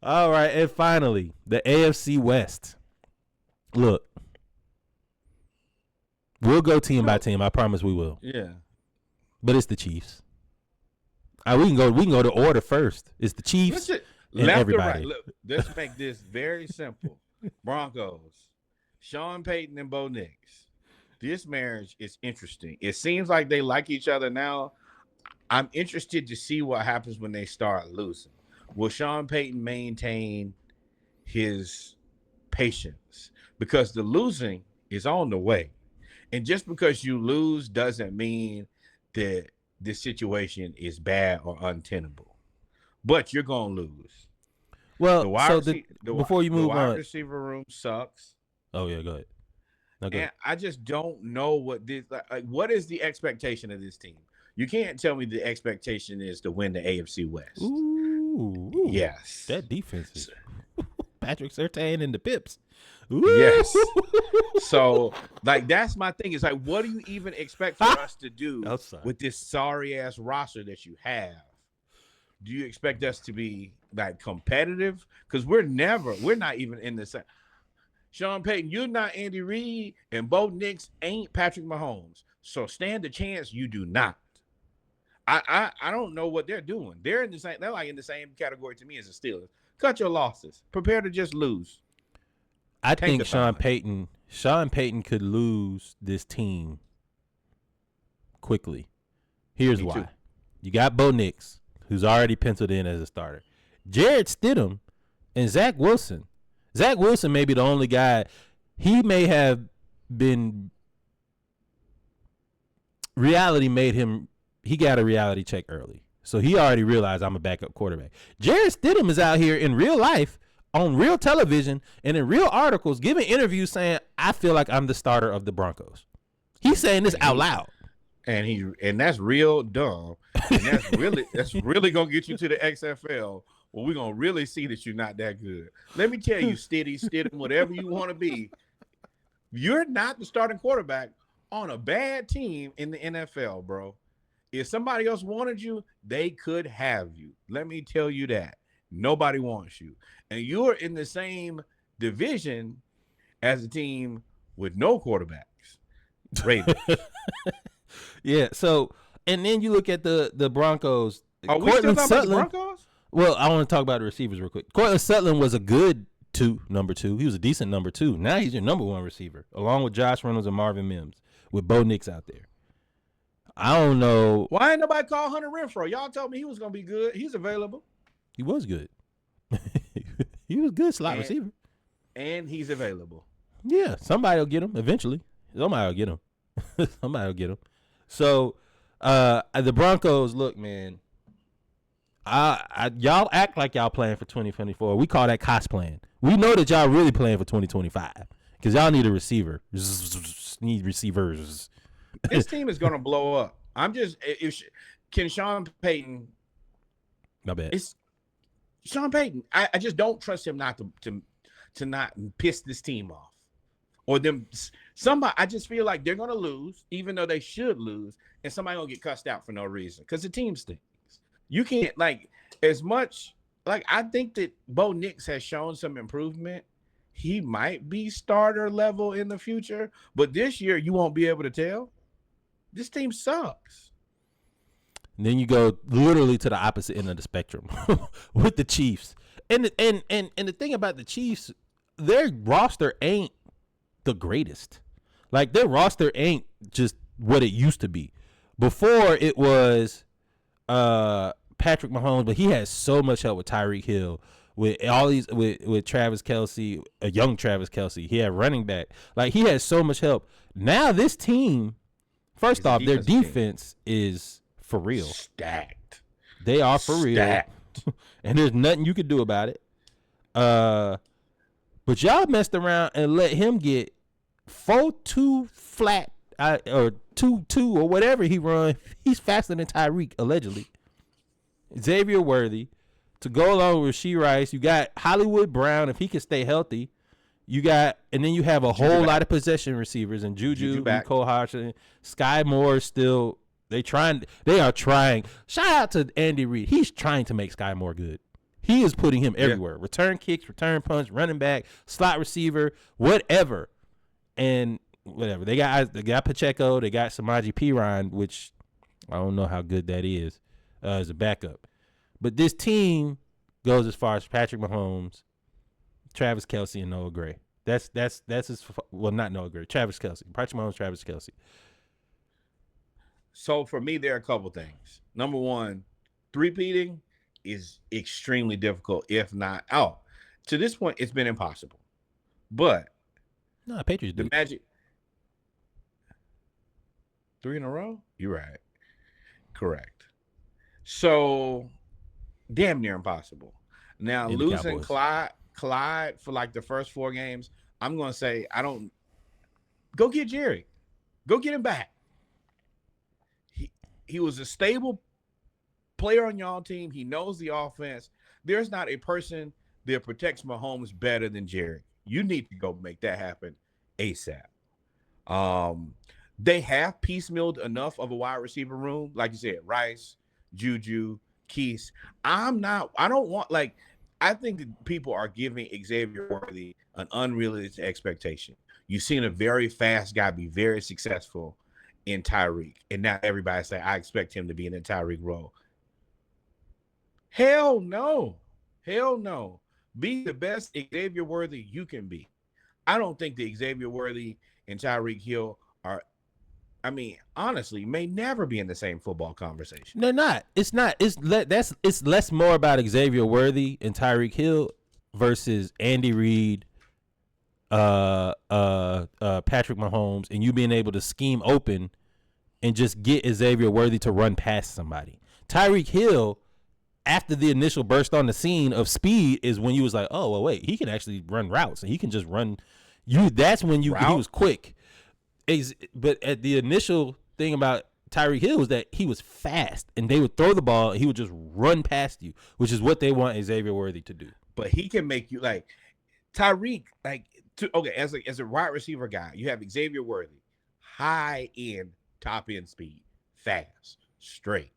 All right, and finally, the AFC West. Look, we'll go team by team. I promise we will. Yeah. But it's the Chiefs. We can go to order first. It's the Chiefs and left everybody. or right. Look, let's make this very simple. Broncos, Sean Payton and Bo Nix. This marriage is interesting. It seems like they like each other now. I'm interested to see what happens when they start losing. Will Sean Payton maintain his patience? Because the losing is on the way. And just because you lose doesn't mean that this situation is bad or untenable. But you're going to lose. Well, before you move on. The wide receiver room sucks. Oh, yeah, go ahead. No, go and ahead. I just don't know what this like. What is the expectation of this team? You can't tell me the expectation is to win the AFC West. Ooh. Yes. That defense is Patrick Surtain and the Pips. Ooh. Yes. So, like, that's my thing. Is like, what do you even expect for us to do with this sorry-ass roster that you have? Do you expect us to be, like, competitive? Because we're not even in the same. Sean Payton, you're not Andy Reid, and Bo Nix ain't Patrick Mahomes. So stand a chance you do not. I don't know what they're doing. They're like in the same category to me as the Steelers. Cut your losses. Prepare to just lose. I think Sean Payton could lose this team quickly. Here's why. Too. You got Bo Nix, who's already penciled in as a starter. Jarrett Stidham and Zach Wilson. Zach Wilson may be the only guy. He may have been reality made him. He got a reality check early. So he already realized I'm a backup quarterback. Jarrett Stidham is out here in real life, on real television, and in real articles, giving interviews saying, I feel like I'm the starter of the Broncos. He's saying this out loud. And that's real dumb. And that's really gonna get you to the XFL. Well, we're gonna really see that you're not that good. Let me tell you, Stidham, whatever you want to be, you're not the starting quarterback on a bad team in the NFL, bro. If somebody else wanted you, they could have you. Let me tell you that. Nobody wants you. And you're in the same division as a team with no quarterbacks. Ravens. Yeah, so, and then you look at the Broncos. Are we still talking about the Broncos? Well, I want to talk about the receivers real quick. Cortland Sutton was a good number two. He was a decent number two. Now he's your number one receiver, along with Josh Reynolds and Marvin Mims, with Bo Nix out there. I don't know. Why ain't nobody call Hunter Renfrow? Y'all told me he was going to be good. He's available. He was good. He was good slot receiver. And he's available. Yeah, somebody will get him eventually. Somebody will get him. Somebody will get him. So, the Broncos, look, man, y'all act like y'all playing for 2024. We call that cosplaying. We know that y'all really playing for 2025 because y'all need a receiver. Need receivers. This team is going to blow up. Can Sean Payton? My bad. It's Sean Payton. I just don't trust him not to not piss this team off, or them. Somebody. I just feel like they're going to lose, even though they should lose, and somebody gonna get cussed out for no reason because the team stinks. You can't as much. I think that Bo Nix has shown some improvement. He might be starter level in the future, but this year you won't be able to tell. This team sucks. And then you go literally to the opposite end of the spectrum with the Chiefs. And the thing about the Chiefs, their roster ain't the greatest. Like, their roster ain't just what it used to be. Before it was Patrick Mahomes, but he has so much help with Tyreek Hill, with all these with Travis Kelce, a young Travis Kelce. He had running back. Like, he has so much help. Now this team, first off, their defense is for real. Stacked. They are for real. And there's nothing you could do about it. But y'all messed around and let him get 4-2 flat or 2-2 or whatever he run. He's faster than Tyreek, allegedly. Xavier Worthy. To go along with Rasheed Rice, you got Hollywood Brown, if he can stay healthy. And then you have a whole lot of possession receivers and Juju and Cole Hodgson. Sky Moore still, they are trying. Shout out to Andy Reid. He's trying to make Sky Moore good. He is putting him everywhere. Return kicks, return punch, running back, slot receiver, whatever. And whatever. They got Pacheco, they got Samaje Perine, which I don't know how good that is as a backup. But this team goes as far as Patrick Mahomes, Travis Kelce, and Noah Gray. That's his, well, not Noah Gray, Travis Kelce. Patrick Mahomes, Travis Kelce. So for me, there are a couple things. Number one, three-peating is extremely difficult, if not to this point, it's been impossible. But no, Patriots the Magic 3 in a row? You're right. Correct. So damn near impossible. Now losing Clyde for like the first 4 games, I'm gonna say go get Jerry. Go get him back. He was a stable player on y'all team. He knows the offense. There's not a person that protects Mahomes better than Jerry. You need to go make that happen ASAP. They have piecemealed enough of a wide receiver room, like you said, Rice, Juju, Keese. I think that people are giving Xavier Worthy an unrealistic expectation. You've seen a very fast guy be very successful in Tyreek, and now everybody say, I expect him to be in the Tyreek role. Hell no. Be the best Xavier Worthy you can be. I don't think that Xavier Worthy and Tyreek Hill honestly, may never be in the same football conversation. They're not. It's not. It's less more about Xavier Worthy and Tyreek Hill versus Andy Reid, Patrick Mahomes, and you being able to scheme open and just get Xavier Worthy to run past somebody. Tyreek Hill, after the initial burst on the scene of speed, is when you was like, oh, well, wait, he can actually run routes and he can just run. That's when he was quick. But at the initial thing about Tyreek Hill was that he was fast, and they would throw the ball, and he would just run past you, which is what they want Xavier Worthy to do. But he can make you like Tyreek, as a wide receiver guy, you have Xavier Worthy, high end, top end speed, fast, straight.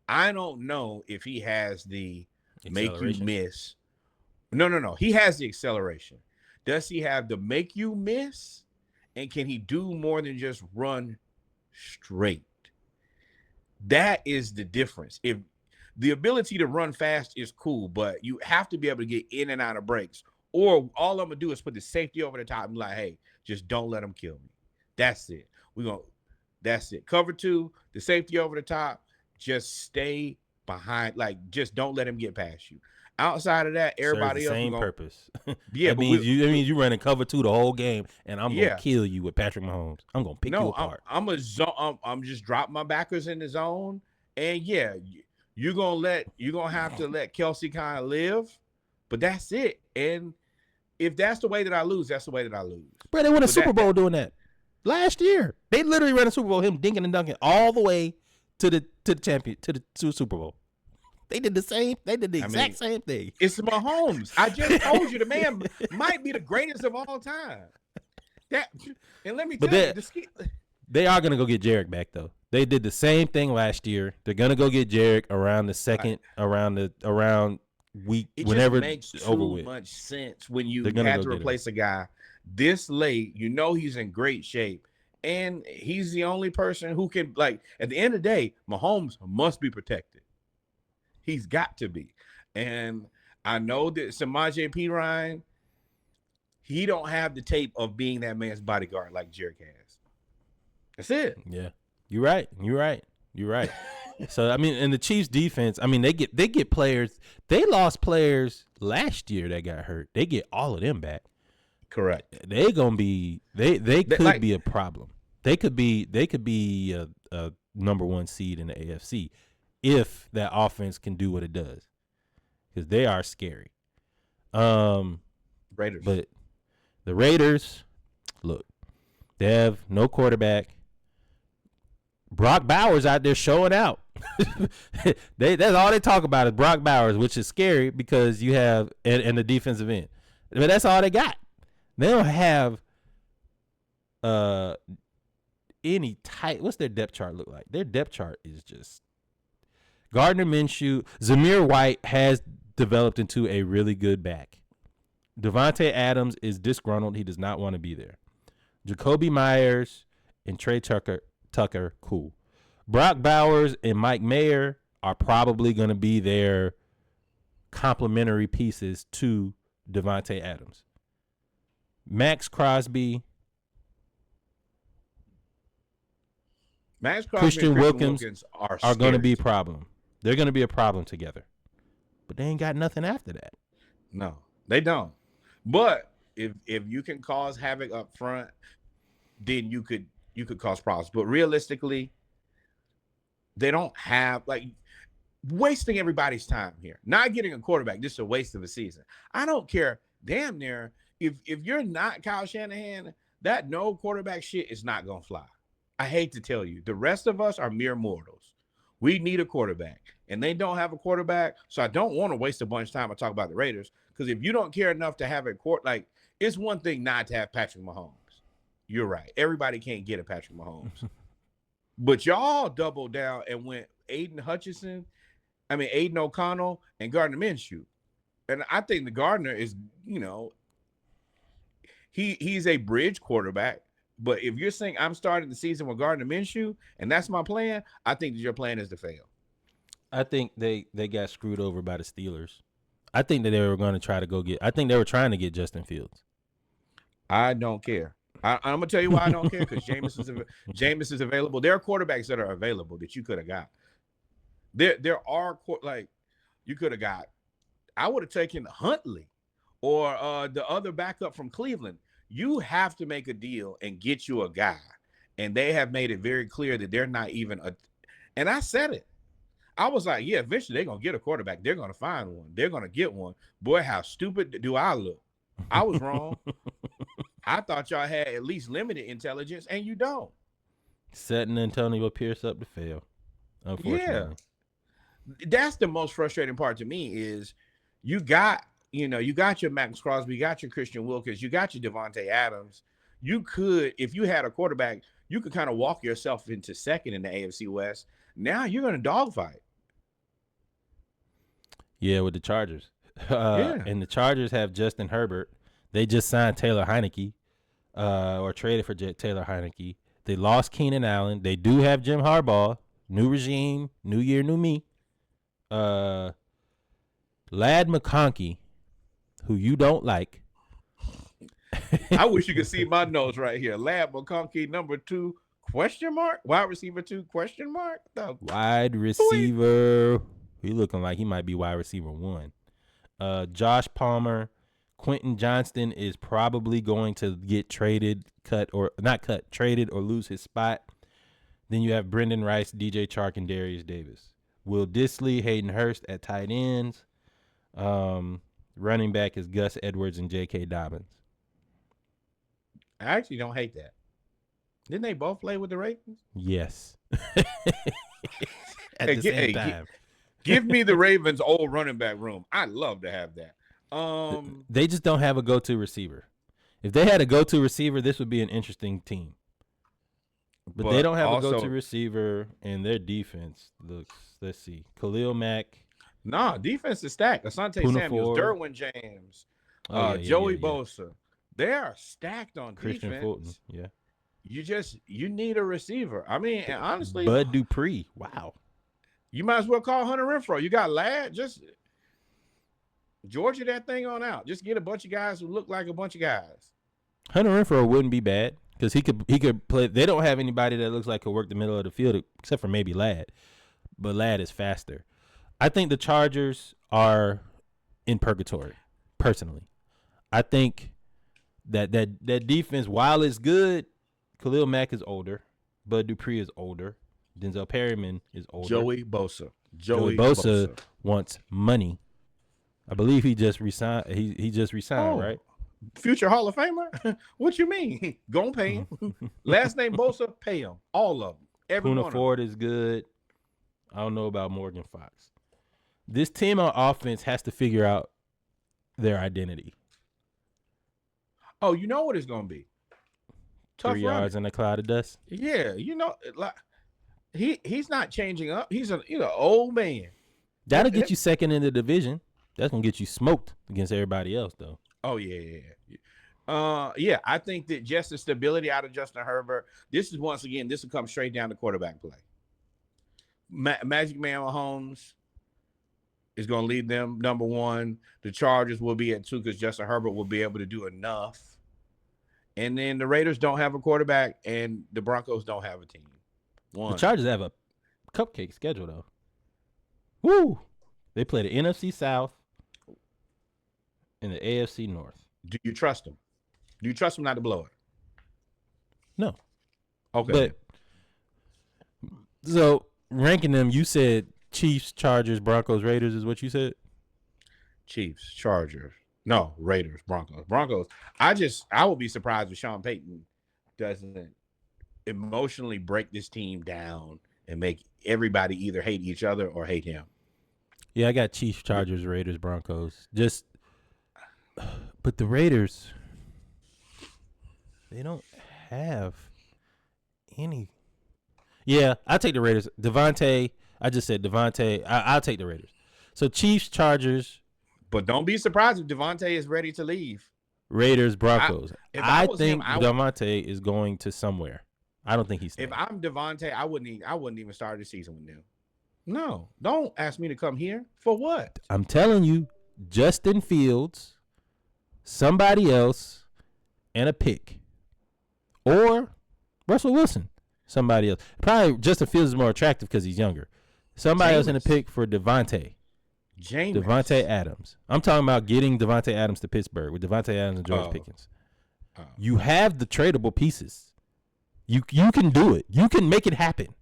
I don't know if he has the make you miss. No. He has the acceleration. Does he have the make you miss? And can he do more than just run straight? That is the difference. If the ability to run fast is cool, but you have to be able to get in and out of breaks. Or all I'm gonna do is put the safety over the top and be like, hey, just don't let him kill me. That's it. That's it. Cover 2, the safety over the top. Just stay behind. Like, just don't let him get past you. Outside of that, everybody else same purpose. Yeah, that means you running cover 2 the whole game, and I'm gonna kill you with Patrick Mahomes. I'm gonna pick you apart. I'm just drop my backers in the zone, and you're gonna have to let Kelce kind of live, but that's it. And if that's the way that I lose, that's the way that I lose. Bro, they won a Super Bowl doing that last year. They literally ran a Super Bowl, him dinking and dunking all the way to the champion to the Super Bowl. They did the exact same thing. It's Mahomes. I just told you the man might be the greatest of all time. And let me tell you, they are gonna go get Jarek back though. They did the same thing last year. They're gonna go get Jarek around the second, around week, whenever it's over with. It makes too much sense when you have to replace a guy this late. You know he's in great shape, and he's the only person who can, like, at the end of the day, Mahomes must be protected. He's got to be. And I know that Samaje Perine, he don't have the tape of being that man's bodyguard like Jarek has. That's it. Yeah. You're right. So, I mean, in the Chiefs defense, I mean, they get players. They lost players last year that got hurt. They get all of them back. Correct. They could be a problem. They could be a number 1 seed in the AFC. If that offense can do what it does, because they are scary. Raiders. But the Raiders, look, they have no quarterback. Brock Bowers out there showing out. That's all they talk about is Brock Bowers, which is scary because you have and the defensive end. But that's all they got. They don't have any tight. What's their depth chart look like? Their depth chart is just Gardner Minshew. Zamir White has developed into a really good back. Devontae Adams is disgruntled. He does not want to be there. Jacoby Myers and Trey Tucker, cool. Brock Bowers and Mike Mayer are probably going to be their complementary pieces to Devontae Adams. Max Crosby, Christian Wilkins are going to be a problem. They're going to be a problem together. But they ain't got nothing after that. No, they don't. But if you can cause havoc up front, then you could cause problems. But realistically, they don't have, like, wasting everybody's time here. Not getting a quarterback, just a waste of a season. I don't care damn near if you're not Kyle Shanahan, that no quarterback shit is not gonna fly. I hate to tell you, the rest of us are mere mortals. We need a quarterback, and they don't have a quarterback. So I don't want to waste a bunch of time to talk about the Raiders, because if you don't care enough to have a like, it's one thing not to have Patrick Mahomes. You're right. Everybody can't get a Patrick Mahomes. But y'all doubled down and went Aiden O'Connell and Gardner Minshew. And I think the Gardner is, he's a bridge quarterback. But if you're saying I'm starting the season with Gardner Minshew and that's my plan, I think that your plan is to fail. I think they got screwed over by the Steelers. I think that they were going to try to I think they were trying to get Justin Fields. I don't care. I'm going to tell you why I don't care, because Jameis is available. There are quarterbacks that are available that you could have got. There are, like, you could have got. I would have taken Huntley or the other backup from Cleveland. You have to make a deal and get you a guy. And they have made it very clear that they're not even and I said it. I was like, yeah, eventually they're going to get a quarterback. They're going to find one. They're going to get one. Boy, how stupid do I look? I was wrong. I thought y'all had at least limited intelligence, and you don't. Setting Antonio Pierce up to fail, unfortunately. Yeah. That's the most frustrating part to me is you got your Max Crosby, you got your Christian Wilkins, you got your Devontae Adams. You could, if you had a quarterback, you could kind of walk yourself into second in the AFC West. Now you're going to dogfight. Yeah, with the Chargers. And the Chargers have Justin Herbert. They just signed Taylor Heineke, or traded for Taylor Heineke. They lost Keenan Allen. They do have Jim Harbaugh. New regime, new year, new me. Lad McConkey, who you don't like. I wish you could see my notes right here. Lad McConkey, number 2, ? Wide receiver 2, ? No. Wide receiver. He looking like he might be wide receiver 1. Josh Palmer. Quentin Johnston is probably going to get traded or lose his spot. Then you have Brendan Rice, DJ Chark, and Darius Davis. Will Disley, Hayden Hurst at tight ends. Running back is Gus Edwards and J.K. Dobbins. I actually don't hate that. Didn't they both play with the Ravens? Yes. At the same time. Give me the Ravens' old running back room. I'd love to have that. They just don't have a go-to receiver. If they had a go-to receiver, this would be an interesting team. But they don't have a go-to receiver, and their defense looks, let's see, Khalil Mack. Nah, defense is stacked. Asante Samuels, Derwin James, Joey Bosa. They are stacked on Christian defense. Fulton, yeah. You need a receiver. I mean, and honestly, Bud Dupree. Wow. You might as well call Hunter Renfrow. You got Ladd, just Georgia that thing on out. Just get a bunch of guys who look like a bunch of guys. Hunter Renfrow wouldn't be bad because he could play. They don't have anybody that looks like could work the middle of the field except for maybe Ladd. But Ladd is faster. I think the Chargers are in purgatory, personally. I think that defense, while it's good, Khalil Mack is older. Bud Dupree is older. Denzel Perryman is older. Joey Bosa wants money. I believe he just resigned. He just resigned, right? Future Hall of Famer? What you mean? Gonna pay him. Last name Bosa, pay him. All of them. Every Poona one Ford is good. I don't know about Morgan Fox. This team on offense has to figure out their identity. Oh, you know what it's gonna be? Tough 3 yards in a cloud of dust. Yeah, like he's not changing up. He's an old man. That'll get you second in the division. That's gonna get you smoked against everybody else, though. Oh yeah. Yeah, I think that just the stability out of Justin Herbert. This is once again, this will come straight down to quarterback play. Magic Man Mahomes is going to lead them number one. The Chargers will be at 2 because Justin Herbert will be able to do enough. And then the Raiders don't have a quarterback, and the Broncos don't have a team. The Chargers have a cupcake schedule, though. Woo! They play the NFC South and the AFC North. Do you trust them? Do you trust them not to blow it? No. Okay. But so ranking them, you said Chiefs, Chargers, Broncos, Raiders is what you said? Chiefs, Chargers. No, Raiders, Broncos. I would be surprised if Sean Payton doesn't emotionally break this team down and make everybody either hate each other or hate him. Yeah, I got Chiefs, Chargers, Raiders, Broncos. But the Raiders, they don't have any. Yeah, I'll take the Raiders. Devontae, I just said Devontae. I'll take the Raiders. So Chiefs, Chargers. But don't be surprised if Devontae is ready to leave. Raiders, Broncos. I think Devontae is going to somewhere. I don't think he's staying. If I'm Devontae, I wouldn't even start the season with them. No, don't ask me to come here. For what? I'm telling you, Justin Fields, somebody else, and a pick. Or Russell Wilson, somebody else. Probably Justin Fields is more attractive because he's younger. Somebody else in a pick for Devontae. Devontae Adams. I'm talking about getting Devontae Adams to Pittsburgh with Devontae Adams and George Pickens. You have the tradable pieces. You can do it. You can make it happen.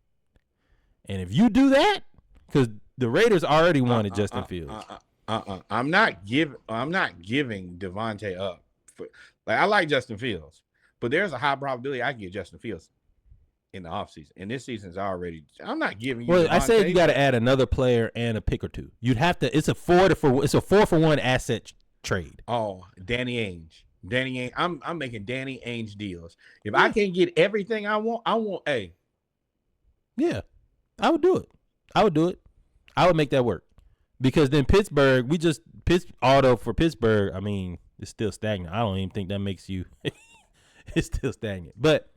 And if you do that, because the Raiders already wanted Justin Fields. I'm not giving Devontae up. I like Justin Fields, but there's a high probability I can get Justin Fields in the offseason. And this season's already. I'm not giving you. Well, I said you got to add another player and a pick or two. You'd have to. It's a 4-for-1 asset trade. Oh, Danny Ainge. I'm making Danny Ainge deals. If I can't get everything I want a. Yeah, I would do it. I would make that work because then Pittsburgh, auto for Pittsburgh. I mean, it's still stagnant. I don't even think that makes you. It's still stagnant, but.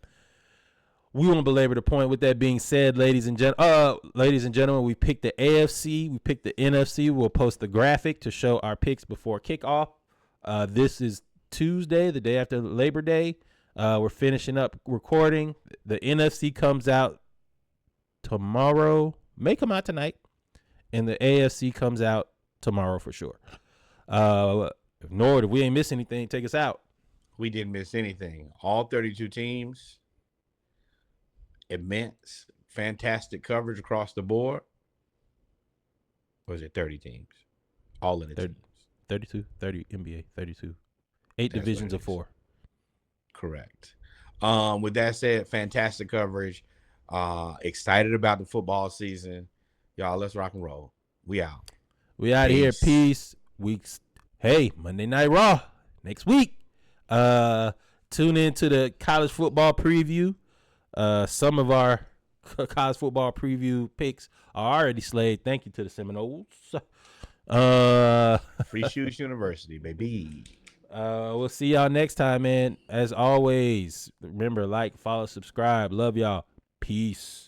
We won't belabor the point. With that being said, ladies and gentlemen, we picked the AFC, we picked the NFC. We'll post the graphic to show our picks before kickoff. This is Tuesday, the day after Labor Day. We're finishing up recording. The NFC comes out tomorrow, may come out tonight, and the AFC comes out tomorrow for sure. If we ain't miss anything, take us out. We didn't miss anything. All 32 teams. Immense, fantastic coverage across the board. Or is it 30 teams? All of the teams. 32, 30 NBA, 32. 8 divisions of 4. Correct. With that said, fantastic coverage. Excited about the football season. Y'all, let's rock and roll. We out. We out here. Peace. Hey, Monday Night Raw next week. Tune in to the college football preview. Some of our college football preview picks are already slayed. Thank you to the Seminoles. Free Shoes University, baby. We'll see y'all next time, man. As always, remember, like, follow, subscribe. Love y'all. Peace.